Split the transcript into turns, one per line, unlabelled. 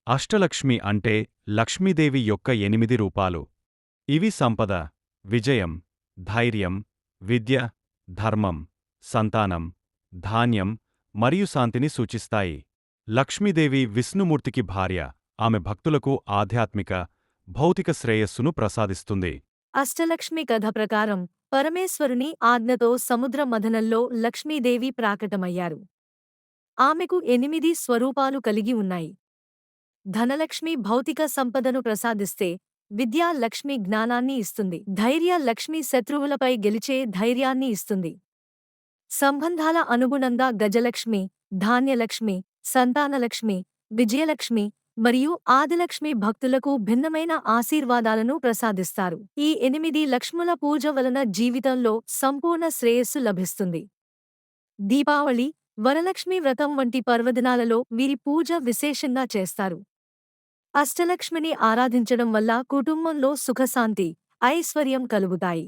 అష్టలక్ష్మి అంటే లక్ష్మీదేవి యొక్క 8 రూపాలు. ఇవి సంపద, విజయం, ధైర్యం, విద్య, ధర్మం, సంతానం, ధాన్యం మరియు శాంతిని సూచిస్తాయి. లక్ష్మీదేవి విష్ణుమూర్తికి భార్య. ఆమె భక్తులకు ఆధ్యాత్మిక, భౌతిక శ్రేయస్సును ప్రసాదిస్తుంది.
అష్టలక్ష్మి కథ ప్రకారం పరమేశ్వరుని ఆజ్ఞతో సముద్ర మథనంలో లక్ష్మీదేవి ప్రాకటమయ్యారు. ఆమెకు 8 స్వరూపాలు కలిగి ఉన్నాయి. ధనలక్ష్మి భౌతిక సంపదను ప్రసాదిస్తే, విద్యా లక్ష్మి జ్ఞానాన్ని ఇస్తుంది. ధైర్య లక్ష్మి శత్రువులపై గెలిచే ధైర్యాన్ని ఇస్తుంది. సంబంధాల అనుగుణంగా గజలక్ష్మి, ధాన్యలక్ష్మి, సంతానలక్ష్మి, విజయలక్ష్మి మరియు ఆదిలక్ష్మి భక్తులకు భిన్నమైన ఆశీర్వాదాలను ప్రసాదిస్తారు. ఈ 8 లక్ష్ముల పూజ వలన జీవితంలో సంపూర్ణ శ్రేయస్సు లభిస్తుంది. దీపావళి, వరలక్ష్మి వ్రతం వంటి పర్వదినాలలో వీరి పూజ విశేషంగా చేస్తారు. అష్టలక్ష్మిని ఆరాధించడం వల్ల కుటుంబంలో సుఖశాంతి, ఐశ్వర్యం కలుగుతాయి.